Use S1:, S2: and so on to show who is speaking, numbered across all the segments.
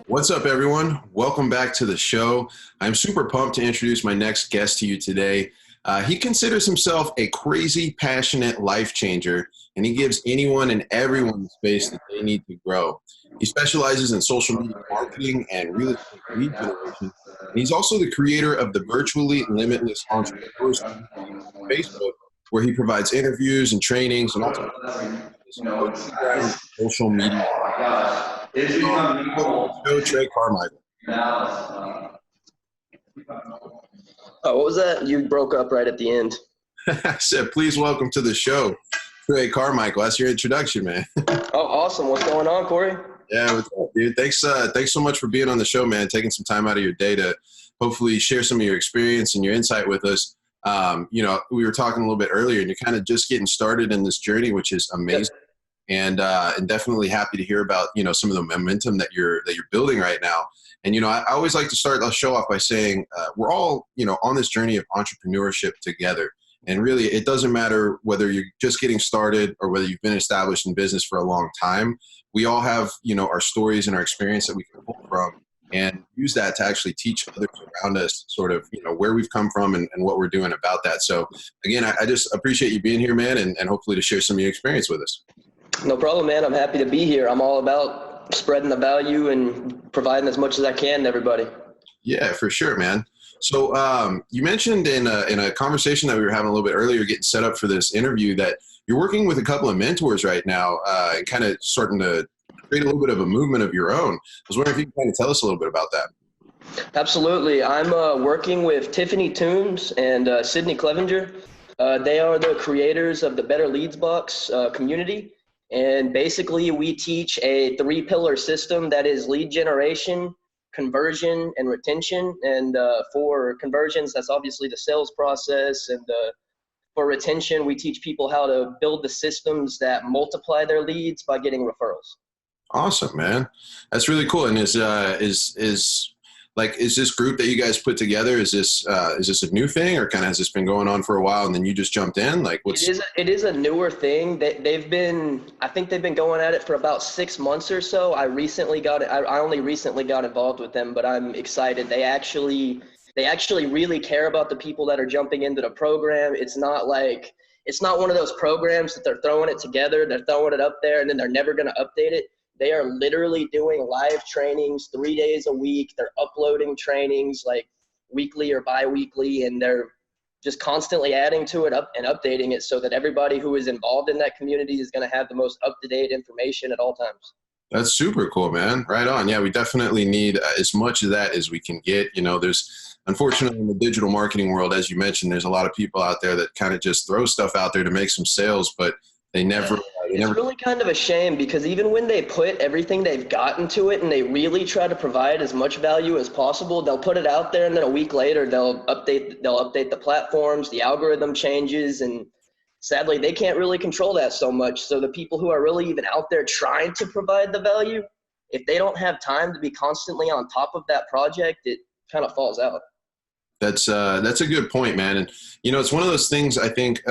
S1: What's up, everyone? Welcome back to the show. I'm super pumped to introduce my next guest to you today. He considers himself a crazy, passionate life changer, and he gives anyone and everyone the space that they need to grow. He specializes in social media marketing and real estate lead generation. And he's also the creator of the virtually limitless entrepreneurs community on Facebook, where he provides interviews and trainings and also social media. Trey Carmichael.
S2: Oh, what was that? You broke up right at the end.
S1: I said, please welcome to the show, Trey Carmichael. That's your introduction, man.
S2: Oh, awesome. What's going on, Corey?
S1: Yeah, what's up, dude? Thanks so much for being on the show, man, taking some time out of your day to hopefully share some of your experience and your insight with us. We were talking a little bit earlier, and you're kind of just getting started in this journey, which is amazing. Yep. And definitely happy to hear about, some of the momentum that you're building right now. And, I always like to start the show off by saying we're all, on this journey of entrepreneurship together. And really, it doesn't matter whether you're just getting started or whether you've been established in business for a long time. We all have, our stories and our experience that we can pull from and use that to actually teach others around us sort of, where we've come from and what we're doing about that. So, again, I just appreciate you being here, man, and hopefully to share some of your experience with us.
S2: No problem, man. I'm happy to be here. I'm all about spreading the value and providing as much as I can to everybody.
S1: Yeah, for sure, man. So you mentioned in a conversation that we were having a little bit earlier, getting set up for this interview, that you're working with a couple of mentors right now and kind of starting to create a little bit of a movement of your own. I was wondering if you could kind of tell us a little bit about that.
S2: Absolutely. I'm working with Tiffany Toombs and Sydney Clevenger. They are the creators of the Better Leads Box community. And basically, we teach a 3-pillar system that is lead generation, conversion, and retention. And for conversions, that's obviously the sales process. And for retention, we teach people how to build the systems that multiply their leads by getting referrals.
S1: Awesome, man. That's really cool. And is this group that you guys put together, is this a new thing, or kind of has this been going on for a while and then you just jumped in? Like,
S2: It is a newer thing. I think they've been going at it for about 6 months or so. I only recently got involved with them, but I'm excited. They actually really care about the people that are jumping into the program. It's not one of those programs that they're throwing it together, they're throwing it up there, and then they're never going to update it. They are literally doing live trainings 3 days a week. They're uploading trainings like weekly or bi-weekly, and they're just constantly adding to it and updating it so that everybody who is involved in that community is going to have the most up-to-date information at all times.
S1: That's super cool, man. Right on. Yeah, we definitely need as much of that as we can get. There's, unfortunately, in the digital marketing world, as you mentioned, there's a lot of people out there that kind of just throw stuff out there to make some sales, but they never.
S2: It's really kind of a shame, because even when they put everything they've got into it and they really try to provide as much value as possible, they'll put it out there, and then a week later they'll update the platforms, the algorithm changes, and sadly they can't really control that so much. So the people who are really even out there trying to provide the value, if they don't have time to be constantly on top of that project, it kind of falls out.
S1: That's a good point, man. And it's one of those things, I think,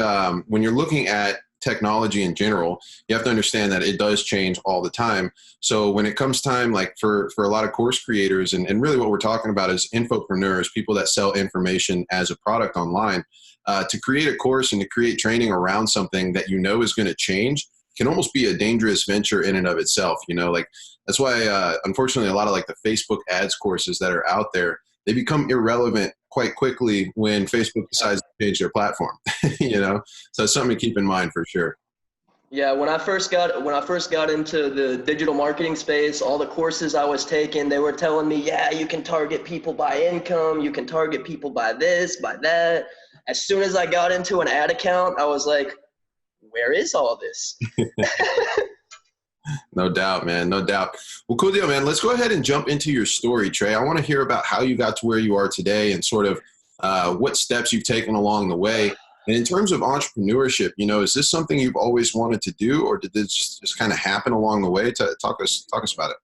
S1: when you're looking at technology in general, you have to understand that it does change all the time. So when it comes time, like for a lot of course creators, and really what we're talking about is infopreneurs, people that sell information as a product online, to create a course and to create training around something that is going to change can almost be a dangerous venture in and of itself. Like that's why, unfortunately, a lot of like the Facebook ads courses that are out there, they become irrelevant quite quickly when Facebook decides to change their platform. So it's something to keep in mind for sure.
S2: Yeah, when I first got into the digital marketing space, all the courses I was taking, they were telling me, yeah, you can target people by income, you can target people by this, by that. As soon as I got into an ad account, I was like, where is all this?
S1: No doubt, man. No doubt. Well, cool deal, man. Let's go ahead and jump into your story, Trey. I want to hear about how you got to where you are today and sort of what steps you've taken along the way. And in terms of entrepreneurship, is this something you've always wanted to do, or did this just kind of happen along the way? Talk us about it.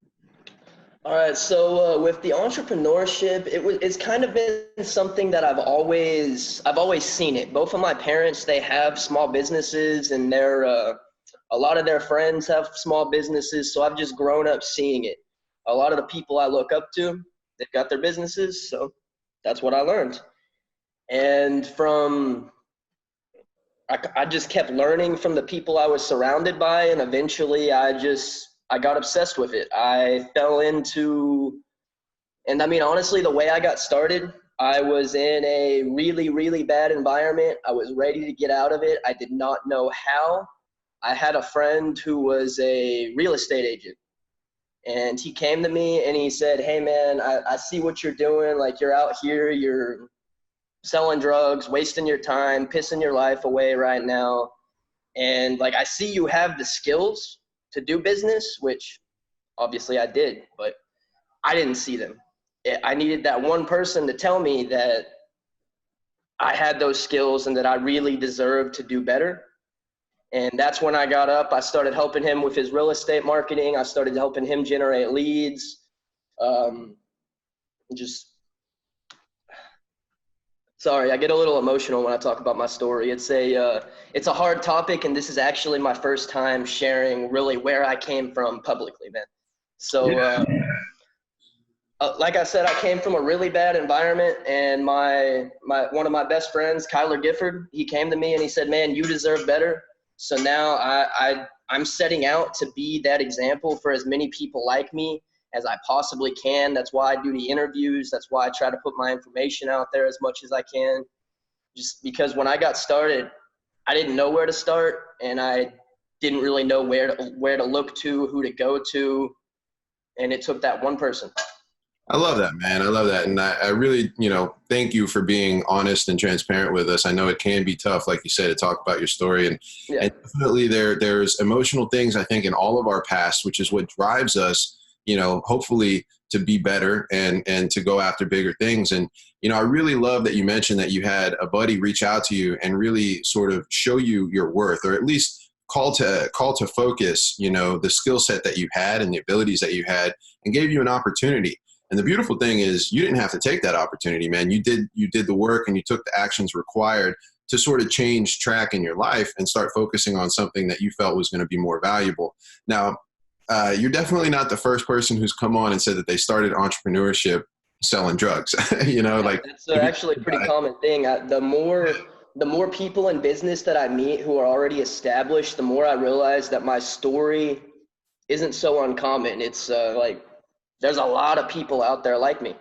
S2: All right. So with the entrepreneurship, it's kind of been something that I've always seen it. Both of my parents, they have small businesses, and a lot of their friends have small businesses. So I've just grown up seeing it. a lot of the people I look up to, they've got their businesses. So that's what I learned. And I just kept learning from the people I was surrounded by. And eventually I got obsessed with it. I fell into, and I mean, honestly, the way I got started, I was in a really, really bad environment. I was ready to get out of it. I did not know how. I had a friend who was a real estate agent, and he came to me and he said, "Hey man, I see what you're doing. Like, you're out here, you're selling drugs, wasting your time, pissing your life away right now. And like, I see you have the skills to do business," which obviously I did, but I didn't see them. I needed that one person to tell me that I had those skills and that I really deserved to do better. And that's when I got up. I started helping him with his real estate marketing. I started helping him generate leads. Sorry, I get a little emotional when I talk about my story. It's a hard topic, and this is actually my first time sharing really where I came from publicly, man. So, like I said, I came from a really bad environment, and one of my best friends, Kyler Gifford, he came to me and he said, "Man, you deserve better." So now I'm setting out to be that example for as many people like me as I possibly can. That's why I do the interviews. That's why I try to put my information out there as much as I can. Just because when I got started, I didn't know where to start, and I didn't really know where to look to, who to go to, and it took that one person.
S1: I love that, man. I love that. And I really, thank you for being honest and transparent with us. I know it can be tough, like you said, to talk about your story. And definitely there's emotional things, I think, in all of our past, which is what drives us, hopefully to be better and to go after bigger things. And, I really love that you mentioned that you had a buddy reach out to you and really sort of show you your worth, or at least call to focus, the skill set that you had and the abilities that you had, and gave you an opportunity. And the beautiful thing is you didn't have to take that opportunity, man. You did the work and you took the actions required to sort of change track in your life and start focusing on something that you felt was going to be more valuable. Now, you're definitely not the first person who's come on and said that they started entrepreneurship selling drugs.
S2: That's actually a pretty common thing. The more people in business that I meet who are already established, the more I realize that my story isn't so uncommon. It's there's a lot of people out there like me.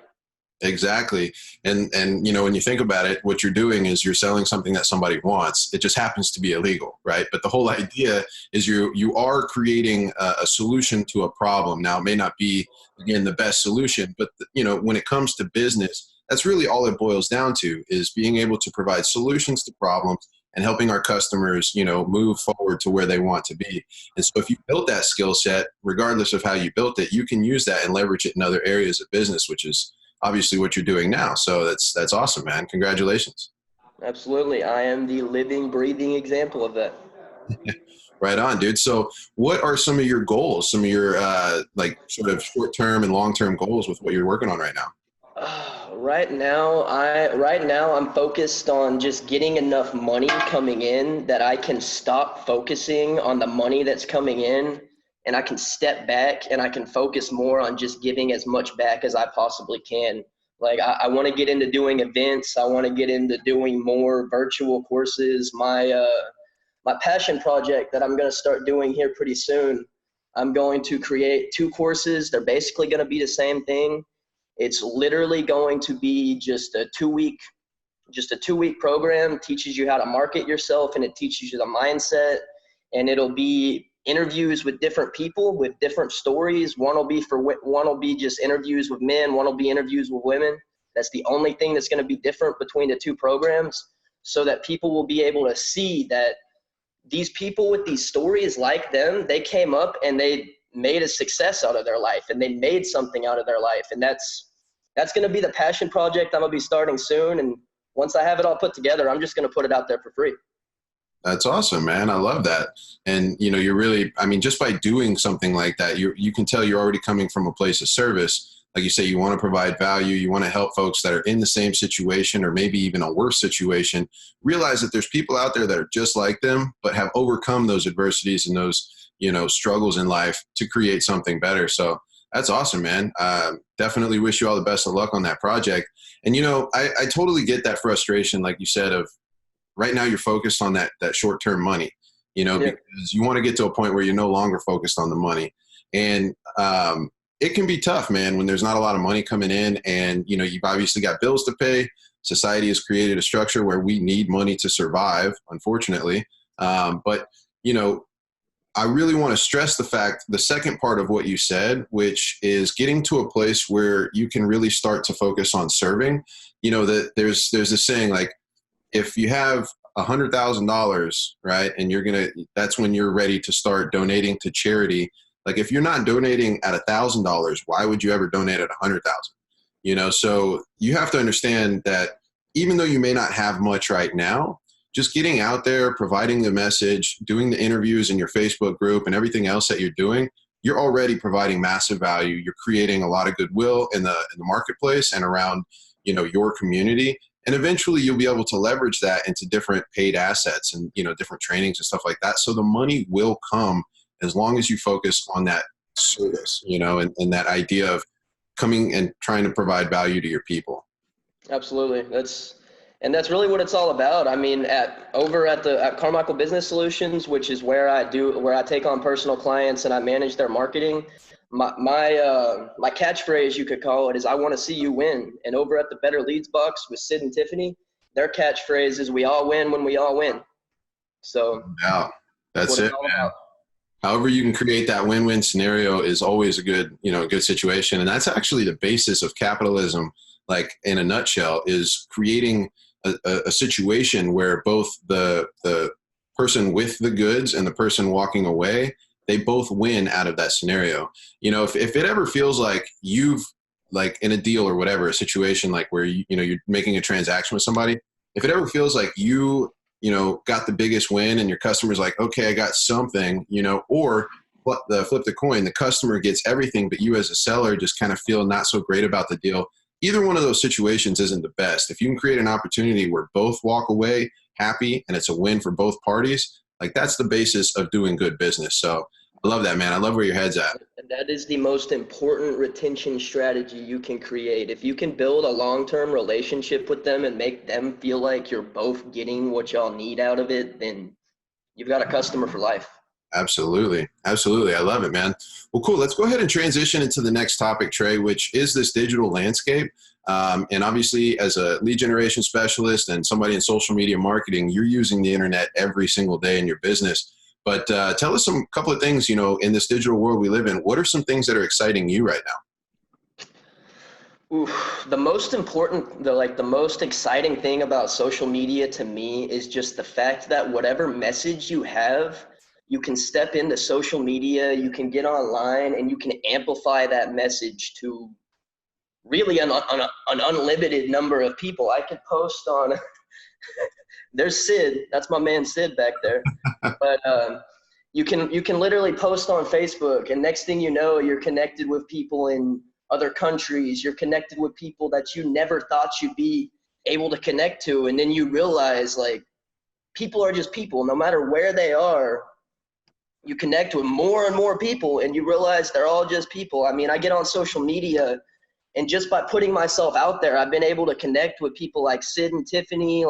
S1: Exactly. And when you think about it, what you're doing is you're selling something that somebody wants. It just happens to be illegal, right? But the whole idea is you are creating a solution to a problem. Now, it may not be, again, the best solution, but when it comes to business, that's really all it boils down to, is being able to provide solutions to problems and helping our customers, move forward to where they want to be. And so if you built that skill set, regardless of how you built it, you can use that and leverage it in other areas of business, which is obviously what you're doing now. So that's awesome, man. Congratulations.
S2: Absolutely. I am the living, breathing example of that.
S1: Right on, dude. So what are some of your goals, some of your sort of short-term and long-term goals with what you're working on right now?
S2: Right now, I'm focused on just getting enough money coming in that I can stop focusing on the money that's coming in, and I can step back and I can focus more on just giving as much back as I possibly can. Like, I want to get into doing events. I want to get into doing more virtual courses. My passion project that I'm going to start doing here pretty soon, I'm going to create 2 courses. They're basically going to be the same thing. It's literally going to be just a 2-week program. Teaches you how to market yourself, and it teaches you the mindset, and it'll be interviews with different people with different stories. One will be just interviews with men. One will be interviews with women. That's the only thing that's going to be different between the 2 programs, so that people will be able to see that these people with these stories like them, they came up and they made a success out of their life, and they made something out of their life. And that's going to be the passion project I'm going to be starting soon. And once I have it all put together, I'm just going to put it out there for free.
S1: That's awesome, man. I love that. And, you're really, just by doing something like that, you can tell you're already coming from a place of service. Like you say, you want to provide value. You want to help folks that are in the same situation, or maybe even a worse situation, realize that there's people out there that are just like them, but have overcome those adversities and those, struggles in life to create something better. So That's awesome, man. Definitely wish you all the best of luck on that project. And, I totally get that frustration, like you said, of right now you're focused on that short-term money,
S2: Yeah.
S1: because you want to get to a point where you're no longer focused on the money. And it can be tough, man, when there's not a lot of money coming in and, you've obviously got bills to pay. Society has created a structure where we need money to survive, unfortunately. But, I really want to stress the second part of what you said, which is getting to a place where you can really start to focus on serving. That there's this saying, like, if you have $100,000, right, and that's when you're ready to start donating to charity. Like, if you're not donating at $1,000, why would you ever donate at 100,000? So you have to understand that even though you may not have much right now, just getting out there, providing the message, doing the interviews in your Facebook group and everything else that you're doing, you're already providing massive value. You're creating a lot of goodwill in the marketplace and around, your community. And eventually you'll be able to leverage that into different paid assets and, different trainings and stuff like that. So the money will come as long as you focus on that service, and that idea of coming and trying to provide value to your people.
S2: Absolutely. That's really what it's all about. I mean, at Carmichael Business Solutions, which is where I take on personal clients and I manage their marketing. My catchphrase, you could call it, is "I want to see you win." And over at the Better Leads Box with Sid and Tiffany, their catchphrase is "We all win when we all win." So
S1: yeah, that's it, man. However you can create that win-win scenario is always a good situation. And that's actually the basis of capitalism, like in a nutshell, is creating a situation where both the person with the goods and the person walking away, they both win out of that scenario. If it ever feels like you've, like in a deal or whatever, a situation like where you're making a transaction with somebody, if it ever feels like you got the biggest win and your customer's like, okay, I got something, or flip the coin, the customer gets everything, but you as a seller just kind of feel not so great about the deal. Either one of those situations isn't the best. If you can create an opportunity where both walk away happy and it's a win for both parties, like that's the basis of doing good business. So I love that, man. I love where your head's at.
S2: And that is the most important retention strategy you can create. If you can build a long-term relationship with them and make them feel like you're both getting what y'all need out of it, then you've got a customer for life.
S1: Absolutely. Absolutely. I love it, man. Well, cool. Let's go ahead and transition into the next topic, Trey, which is this digital landscape. And obviously, as a lead generation specialist and somebody in social media marketing, you're using the internet every single day in your business. But tell us a couple of things, in this digital world we live in. What are some things that are exciting you right now?
S2: The most exciting thing about social media to me is just the fact that whatever message you have, you can step into social media, you can get online, and you can amplify that message to really an unlimited number of people. I could post on there's Sid, that's my man Sid back there. But you can literally post on Facebook, and next thing you know, you're connected with people in other countries. You're connected with people that you never thought you'd be able to connect to, and then you realize, like, people are just people. No matter where they are, you connect with more and more people, and you realize they're all just people. I mean, I get on social media, and just by putting myself out there, I've been able to connect with people like Sid and Tiffany,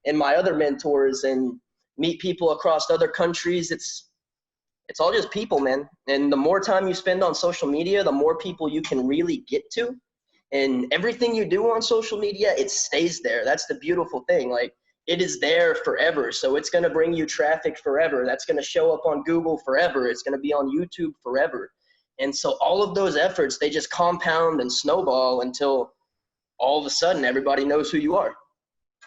S2: and my other mentors, and meet people across other countries. It's all just people, man. And the more time you spend on social media, the more people you can really get to. And everything you do on social media, it stays there. That's the beautiful thing. Like, it is there forever. So it's going to bring you traffic forever. That's going to show up on Google forever. It's going to be on YouTube forever. And so all of those efforts, they just compound and snowball until all of a sudden everybody knows who you are.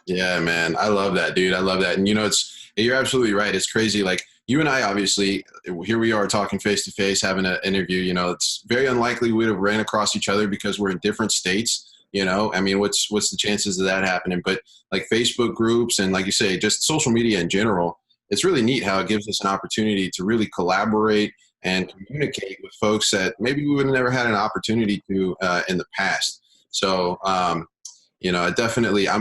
S1: Yeah, man. I love that, dude. I love that. And you're absolutely right. It's crazy. Like, you and I, obviously, here we are talking face to face, having an interview. It's very unlikely we'd have ran across each other because we're in different states. I mean, what's the chances of that happening? But like Facebook groups and, like you say, just social media in general, it's really neat how it gives us an opportunity to really collaborate and communicate with folks that maybe we would have never had an opportunity to in the past. So, I'm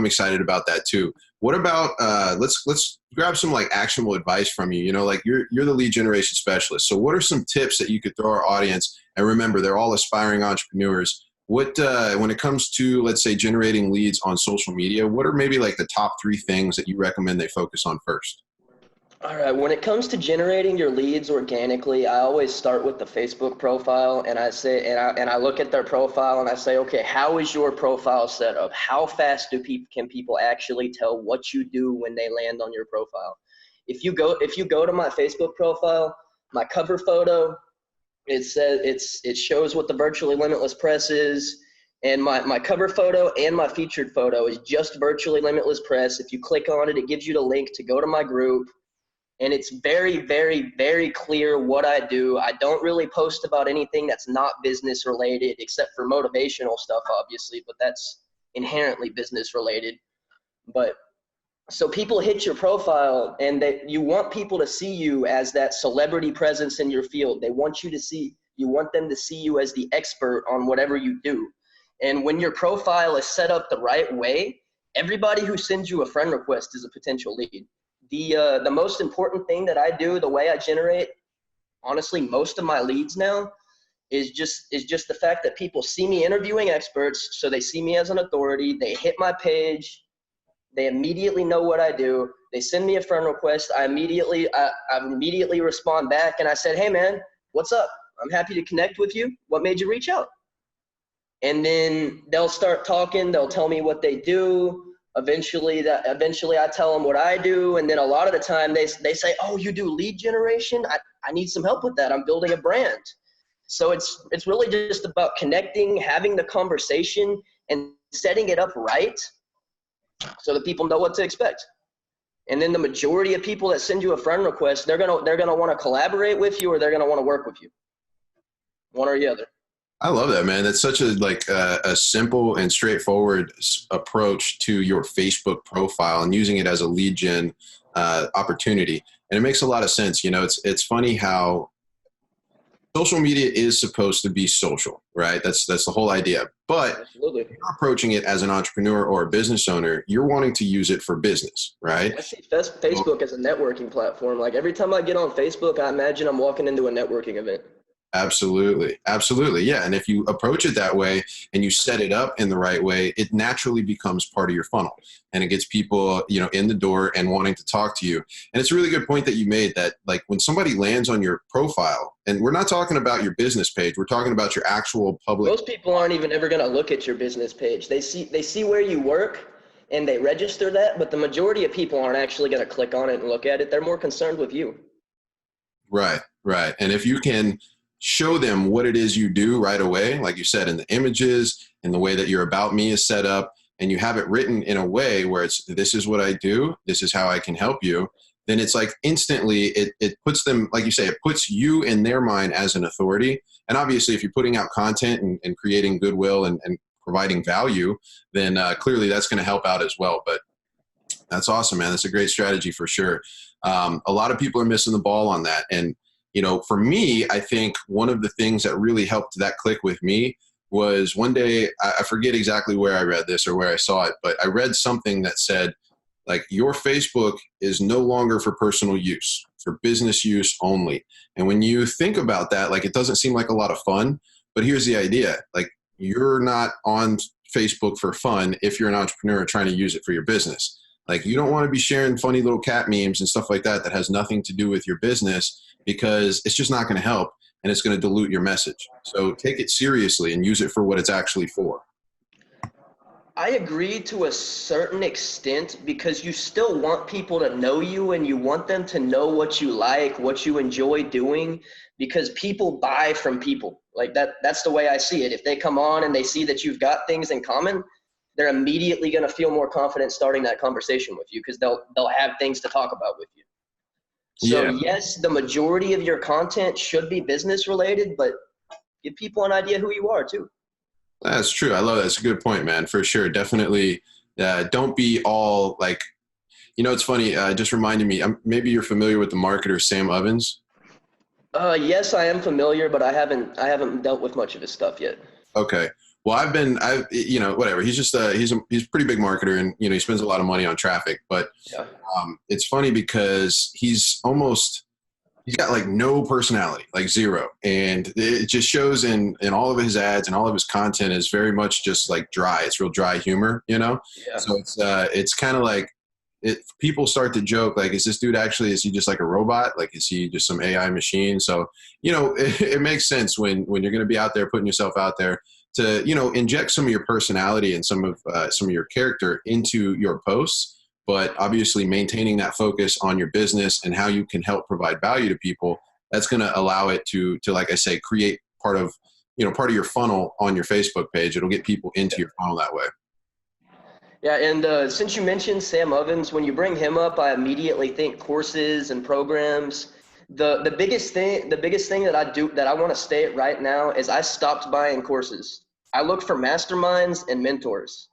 S1: excited about that too. What about let's grab some like actionable advice from you. You know, like you're the lead generation specialist. So what are some tips that you could throw our audience? And remember, they're all aspiring entrepreneurs. What when it comes to, let's say, generating leads on social media, what are maybe like the top 3 things that you recommend they focus on first?
S2: All right, when it comes to generating your leads organically, I always start with the Facebook profile, and I say, and I look at their profile and I say, okay, how is your profile set up? How fast can people actually tell what you do when they land on your profile? If you go to my Facebook profile, my cover photo, it shows what the Virtually Limitless Press is, and my cover photo and my featured photo is just Virtually Limitless Press. If you click on it, it gives you the link to go to my group. And it's very, very, very clear what I do. I don't really post about anything that's not business related, except for motivational stuff, obviously, but that's inherently business related. But so people hit your profile, and that you want people to see you as that celebrity presence in your field. You want them to see you as the expert on whatever you do. And when your profile is set up the right way, everybody who sends you a friend request is a potential lead. The most important thing that I do, the way I generate, honestly, most of my leads now is just the fact that people see me interviewing experts, so they see me as an authority. They hit my page, they immediately know what I do. They send me a friend request. I immediately respond back, and I said, "Hey man, what's up? I'm happy to connect with you. What made you reach out?" And then they'll start talking. They'll tell me what they do. Eventually I tell them what I do, and then a lot of the time they say, "Oh, you do lead generation? I need some help with that. I'm building a brand." So it's really just about connecting, having the conversation, and setting it up right so that people know what to expect. And then the majority of people that send you a friend request, they're gonna want to collaborate with you, or they're gonna want to work with you, one or the other.
S1: I love that, man. That's such a simple and straightforward approach to your Facebook profile and using it as a lead gen opportunity. And it makes a lot of sense. You know, it's funny how social media is supposed to be social, right? That's the whole idea. But
S2: Absolutely.
S1: if you're approaching it as an entrepreneur or a business owner, you're wanting to use it for business, right?
S2: I see Facebook as a networking platform. Like every time I get on Facebook, I imagine I'm walking into a networking event.
S1: Absolutely. Absolutely. Yeah. And if you approach it that way and you set it up in the right way, it naturally becomes part of your funnel, and it gets people, you know, in the door and wanting to talk to you. And it's a really good point that you made, that like when somebody lands on your profile, and we're not talking about your business page, we're talking about your actual public.
S2: Most people aren't even ever going to look at your business page. They see where you work and they register that, but the majority of people aren't actually going to click on it and look at it. They're more concerned with you.
S1: Right. Right. And if you can show them what it is you do right away, like you said, in the images, in the way that your About Me is set up, and you have it written in a way where it's, this is what I do, this is how I can help you, then it's like instantly it puts them, like you say, it puts you in their mind as an authority. And obviously if you're putting out content and creating goodwill and providing value, then clearly that's going to help out as well. But that's awesome, man. That's a great strategy for sure. A lot of people are missing the ball on that. And you know, for me, I think one of the things that really helped that click with me was one day, I forget exactly where I read this or where I saw it, but I read something that said, like, your Facebook is no longer for personal use, for business use only. And when you think about that, like, it doesn't seem like a lot of fun, but here's the idea. Like, you're not on Facebook for fun if you're an entrepreneur trying to use it for your business. Like, you don't want to be sharing funny little cat memes and stuff like that has nothing to do with your business, because it's just not going to help and it's going to dilute your message. So take it seriously and use it for what it's actually for.
S2: I agree to a certain extent, because you still want people to know you and you want them to know what you like, what you enjoy doing, because people buy from people. Like that's the way I see it. If they come on and they see that you've got things in common, they're immediately going to feel more confident starting that conversation with you, because they'll have things to talk about with you. So yeah. Yes, the majority of your content should be business related, but give people an idea who you are too.
S1: That's true. I love that. That's a good point, man, for sure. Definitely don't be all like, you know, it's funny. Just reminded me, maybe you're familiar with the marketer, Sam Ovens.
S2: Yes, I am familiar, but I haven't dealt with much of his stuff yet.
S1: Okay. Well, whatever. He's just he's a pretty big marketer, and he spends a lot of money on traffic. But
S2: Yeah.
S1: it's funny because he's got like no personality, like zero, and it just shows in all of his ads, and all of his content is very much just like dry. It's real dry humor,
S2: Yeah.
S1: So it's kind of like people start to joke like, is this dude actually, is he just like a robot? Like, is he just some AI machine? So it makes sense when you're going to be out there putting yourself out there to inject some of your personality and some of your character into your posts, but obviously maintaining that focus on your business and how you can help provide value to people. That's going to allow it to, like I say, create part of your funnel on your Facebook page. It'll get people into your funnel that way.
S2: Yeah, and since you mentioned Sam Ovens, when you bring him up, I immediately think courses and programs. The biggest thing that I want to state right now is I stopped buying courses. I look for masterminds and mentors,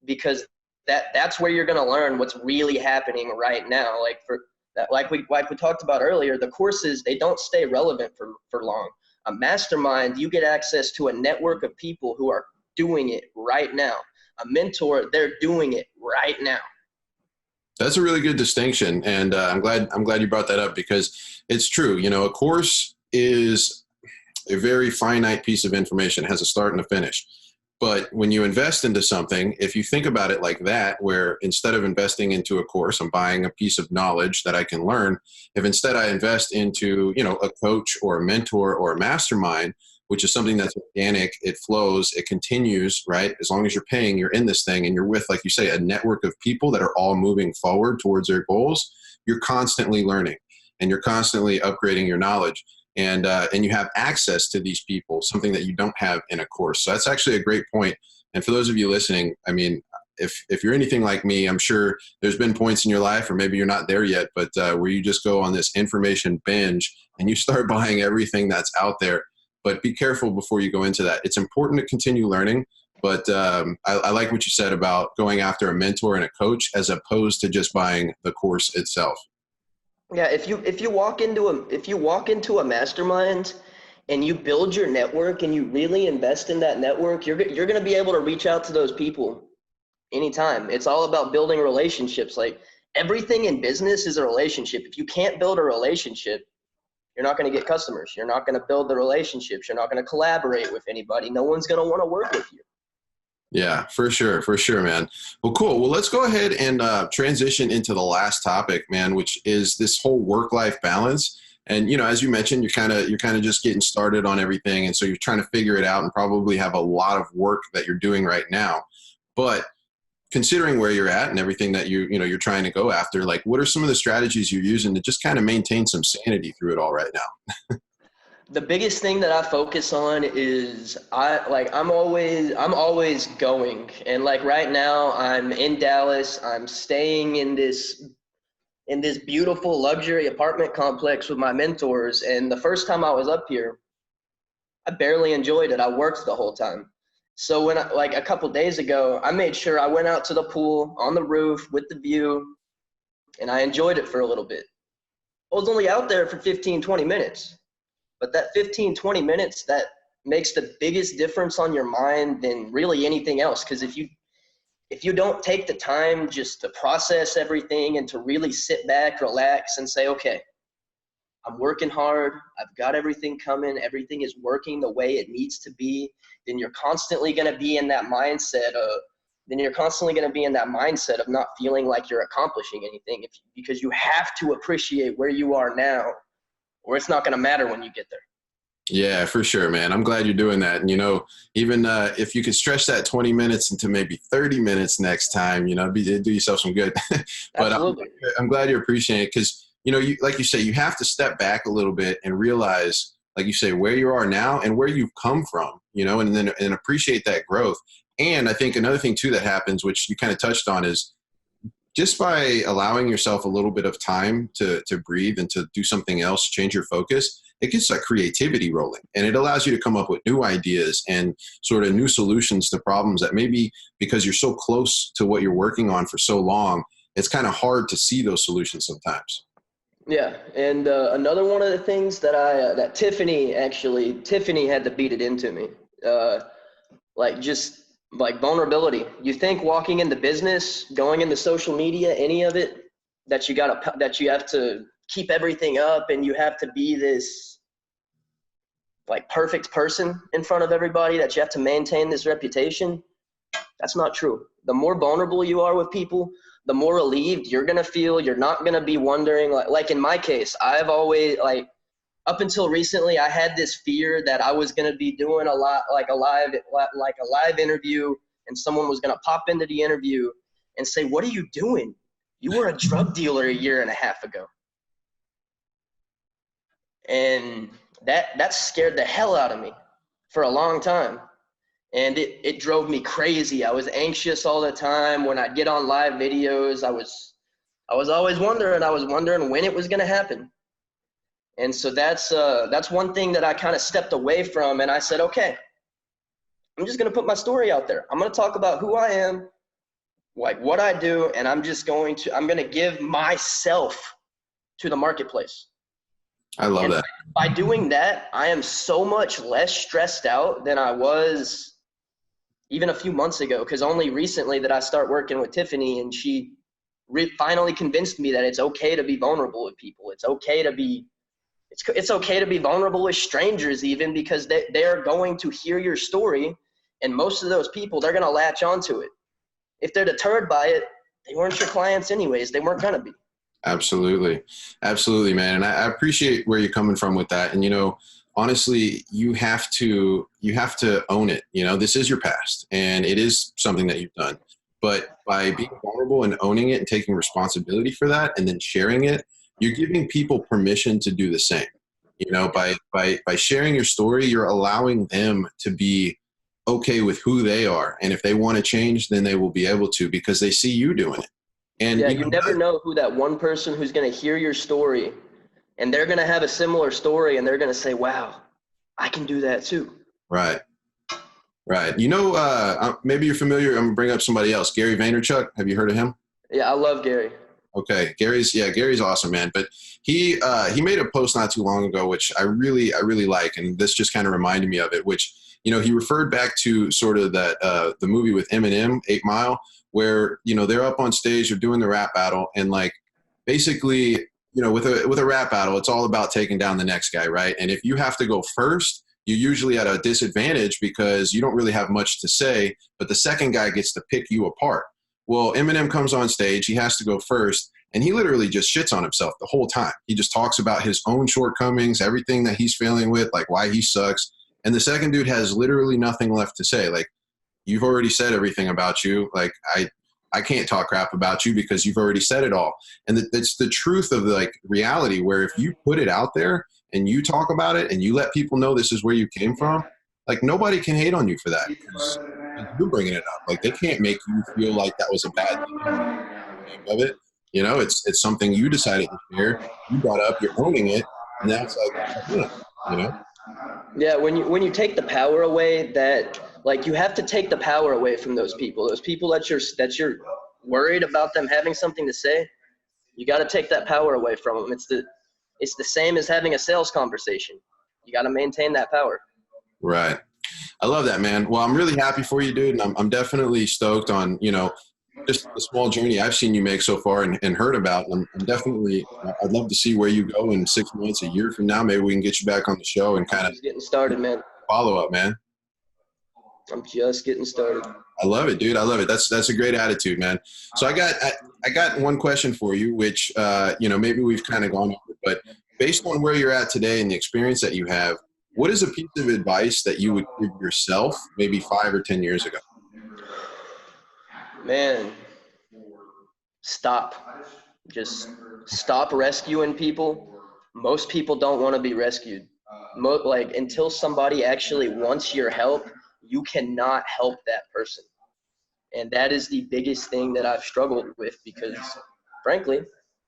S2: because that's where you're going to learn what's really happening right now. Like for that, like we talked about earlier, the courses, they don't stay relevant for long. A mastermind, you get access to a network of people who are doing it right now. A mentor, they're doing it right now.
S1: That's a really good distinction, and I'm glad you brought that up, because it's true. A course is a very finite piece of information. It has a start and a finish. But when you invest into something, if you think about it like that, where instead of investing into a course, I'm buying a piece of knowledge that I can learn. If instead I invest into, a coach or a mentor or a mastermind, which is something that's organic, it flows, it continues, right? As long as you're paying, you're in this thing, and you're with, like you say, a network of people that are all moving forward towards their goals. You're constantly learning, and you're constantly upgrading your knowledge. And you have access to these people, something that you don't have in a course. So that's actually a great point. And for those of you listening, I mean, if you're anything like me, I'm sure there's been points in your life, or maybe you're not there yet, but where you just go on this information binge and you start buying everything that's out there. But be careful before you go into that. It's important to continue learning, but I like what you said about going after a mentor and a coach as opposed to just buying the course itself.
S2: Yeah, if you walk into a mastermind and you build your network and you really invest in that network, you're going to be able to reach out to those people anytime. It's all about building relationships. Like, everything in business is a relationship. If you can't build a relationship, you're not going to get customers. You're not going to build the relationships. You're not going to collaborate with anybody. No one's going to want to work with you.
S1: Yeah, for sure, man. Well, cool. Well, let's go ahead and transition into the last topic, man, which is this whole work-life balance. And as you mentioned, you're kind of just getting started on everything, and so you're trying to figure it out, and probably have a lot of work that you're doing right now. But considering where you're at and everything that you're trying to go after, like, what are some of the strategies you're using to just kind of maintain some sanity through it all right now?
S2: The biggest thing that I focus on is I'm always going. And like right now I'm in Dallas. I'm staying in this beautiful luxury apartment complex with my mentors. And the first time I was up here, I barely enjoyed it. I worked the whole time. So when like a couple days ago, I made sure I went out to the pool on the roof with the view, and I enjoyed it for a little bit. I was only out there for 15, 20 minutes. But that 15, 20 minutes, that makes the biggest difference on your mind than really anything else. Because if you don't take the time just to process everything and to really sit back, relax, and say, okay, I'm working hard, I've got everything coming, everything is working the way it needs to be, then you're constantly going to be in that mindset of not feeling like you're accomplishing anything, because you have to appreciate where you are now, or it's not going to matter when you get there.
S1: Yeah, for sure, man. I'm glad you're doing that. And, even if you could stretch that 20 minutes into maybe 30 minutes next time, do yourself some good. But
S2: Absolutely.
S1: I'm glad you're appreciating it, because, like you say, you have to step back a little bit and realize, like you say, where you are now and where you've come from, and appreciate that growth. And I think another thing too that happens, which you kind of touched on, is just by allowing yourself a little bit of time to breathe and to do something else, change your focus, it gets that creativity rolling, and it allows you to come up with new ideas and sort of new solutions to problems that maybe, because you're so close to what you're working on for so long, it's kind of hard to see those solutions sometimes.
S2: Yeah, and another one of the things that Tiffany had to beat it into me. like just like vulnerability. You think walking into business, going into social media, any of it, that you have to keep everything up and you have to be this like perfect person in front of everybody, that you have to maintain this reputation. That's not true. The more vulnerable you are with people, the more relieved you're going to feel. You're not going to be wondering, like in my case, I've always, like, up until recently, I had this fear that I was going to be doing a live interview, and someone was going to pop into the interview and say, "What are you doing? You were a drug dealer a year and a half ago." And that scared the hell out of me for a long time. And it drove me crazy. I was anxious all the time. When I'd get on live videos, I was always wondering when it was going to happen. And so that's one thing that I kind of stepped away from. And I said, okay, I'm just going to put my story out there. I'm going to talk about who I am, like what I do, and I'm going to give myself to the marketplace.
S1: I love that.
S2: By doing that, I am so much less stressed out than I was even a few months ago, because only recently did I start working with Tiffany, and she finally convinced me that it's okay to be vulnerable with people. It's okay to be vulnerable with strangers, even, because they're going to hear your story, and most of those people, they're going to latch onto it. If they're deterred by it, they weren't your clients anyways. They weren't going to be.
S1: Absolutely. Absolutely, man. And I appreciate where you're coming from with that. And, honestly, you have to own it. This is your past, and it is something that you've done. But by being vulnerable and owning it and taking responsibility for that and then sharing it, you're giving people permission to do the same. By sharing your story, you're allowing them to be okay with who they are. And if they want to change, then they will be able to, because they see you doing it. And
S2: yeah, you never know who that one person who's going to hear your story, and they're going to have a similar story, and they're going to say, wow, I can do that too.
S1: Right. Maybe you're familiar. I'm going to bring up somebody else. Gary Vaynerchuk. Have you heard of him?
S2: Yeah, I love Gary.
S1: Okay. Gary's awesome, man. But he made a post not too long ago, which I really like. And this just kind of reminded me of it, which, he referred back to sort of that, the movie with Eminem, 8 Mile, where, they're up on stage, they're doing the rap battle, and like basically, with a rap battle, it's all about taking down the next guy, right? And if you have to go first, you're usually at a disadvantage because you don't really have much to say, but the second guy gets to pick you apart. Well, Eminem comes on stage, he has to go first, and he literally just shits on himself the whole time. He just talks about his own shortcomings, everything that he's failing with, like why he sucks. And the second dude has literally nothing left to say. Like, you've already said everything about you. Like, I can't talk crap about you because you've already said it all. And that's the truth of like reality, where if you put it out there and you talk about it and you let people know this is where you came from, like nobody can hate on you for that, because you're bringing it up. Like, they can't make you feel like that was a bad thing of it. It's something you decided to share. You brought up, you're owning it. And that's like,
S2: Yeah, when you take the power away, that like you have to take the power away from those people that you're worried about them having something to say. You got to take that power away from them. It's the same as having a sales conversation. You got to maintain that power.
S1: Right. I love that, man. Well, I'm really happy for you, dude. And I'm definitely stoked on, just the small journey I've seen you make so far and heard about. I'm definitely, I'd love to see where you go in 6 months, a year from now. Maybe we can get you back on the show and kind of
S2: getting started, man.
S1: Follow up, man.
S2: I'm just getting started.
S1: I love it, dude. I love it. That's a great attitude, man. So I got one question for you, which, maybe we've kind of gone over, but based on where you're at today and the experience that you have, what is a piece of advice that you would give yourself maybe 5 or 10 years ago?
S2: Man, stop. Just stop rescuing people. Most people don't want to be rescued. Until somebody actually wants your help, you cannot help that person. And that is the biggest thing that I've struggled with, because frankly,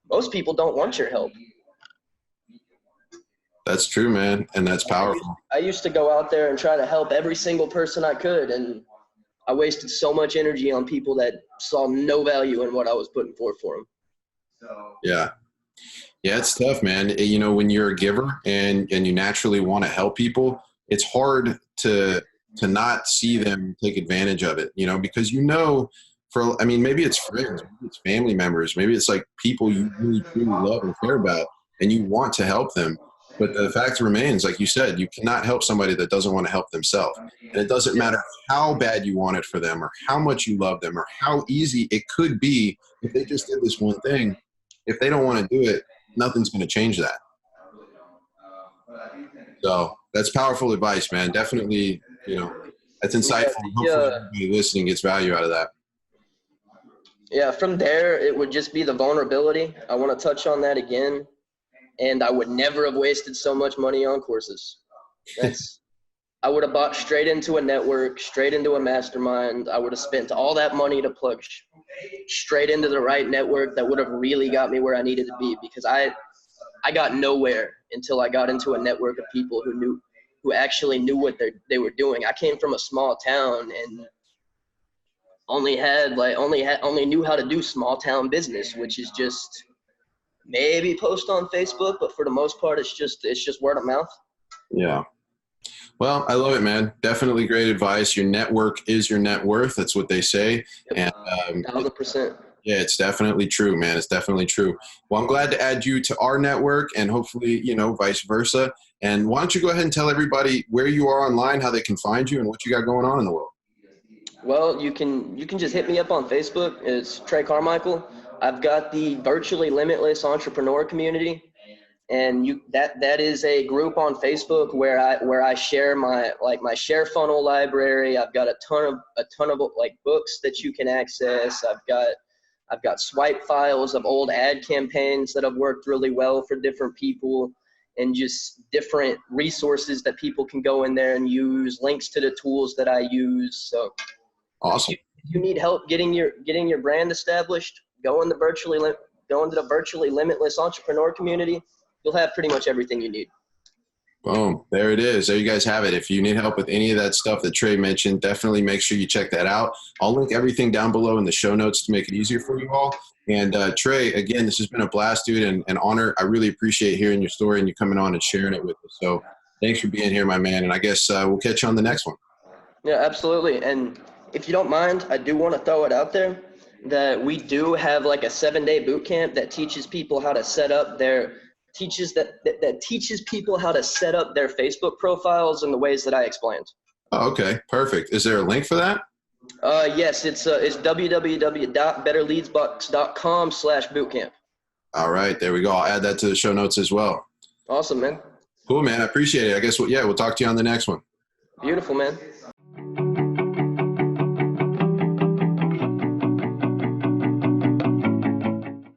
S2: most people don't want your help.
S1: That's true, man. And that's powerful.
S2: I used to go out there and try to help every single person I could, and I wasted so much energy on people that saw no value in what I was putting forth for them.
S1: Yeah. Yeah, it's tough, man. When you're a giver and you naturally want to help people, it's hard to to not see them take advantage of it, you know, because maybe it's friends, maybe it's family members, maybe it's like people you really truly love and care about and you want to help them. But the fact remains, like you said, you cannot help somebody that doesn't want to help themselves. And it doesn't matter how bad you want it for them or how much you love them or how easy it could be if they just did this one thing. If they don't want to do it, nothing's going to change that. So that's powerful advice, man. Definitely, you know, that's insightful. Hopefully everybody listening gets value out of that.
S2: Yeah, from there, it would just be the vulnerability. I want to touch on that again. And I would never have wasted so much money on courses. I would have bought straight into a network, straight into a mastermind. I would have spent all that money to plug straight into the right network that would have really got me where I needed to be, because I got nowhere until I got into a network of people who actually knew what they were doing. I came from a small town and only knew how to do small town business, which is just maybe post on Facebook, but for the most part, it's just word of mouth.
S1: Yeah. Well, I love it, man. Definitely great advice. Your network is your net worth. That's what they say.
S2: Yep. And 100%.
S1: Yeah, it's definitely true, man. It's definitely true. Well, I'm glad to add you to our network and hopefully, you know, vice versa. And why don't you go ahead and tell everybody where you are online, how they can find you, and what you got going on in the world?
S2: Well, you can just hit me up on Facebook. It's Trey Carmichael. I've got the Virtually Limitless Entrepreneur Community, and that is a group on Facebook where I share my share funnel library. I've got a ton of like books that you can access. I've got swipe files of old ad campaigns that have worked really well for different people, and just different resources that people can go in there and use, links to the tools that I use. So
S1: awesome.
S2: If you need help getting your brand established, go into the Virtually Limitless Entrepreneur Community. You'll have pretty much everything you need.
S1: Boom. There it is. There you guys have it. If you need help with any of that stuff that Trey mentioned, definitely make sure you check that out. I'll link everything down below in the show notes to make it easier for you all. And Trey, again, this has been a blast, dude, and an honor. I really appreciate hearing your story and you coming on and sharing it with us. So thanks for being here, my man. And I guess we'll catch you on the next one.
S2: Yeah, absolutely. And if you don't mind, I do want to throw it out there that we do have like a 7-day boot camp that teaches people how to set up teaches people how to set up their Facebook profiles in the ways that I explained.
S1: Oh, okay, perfect. Is there a link for that?
S2: Yes, it's www.betterleadsbucks.com/bootcamp.
S1: All right, there we go. I'll add that to the show notes as well.
S2: Awesome, man.
S1: Cool, man. I appreciate it. I guess we'll talk to you on the next one.
S2: Beautiful, man.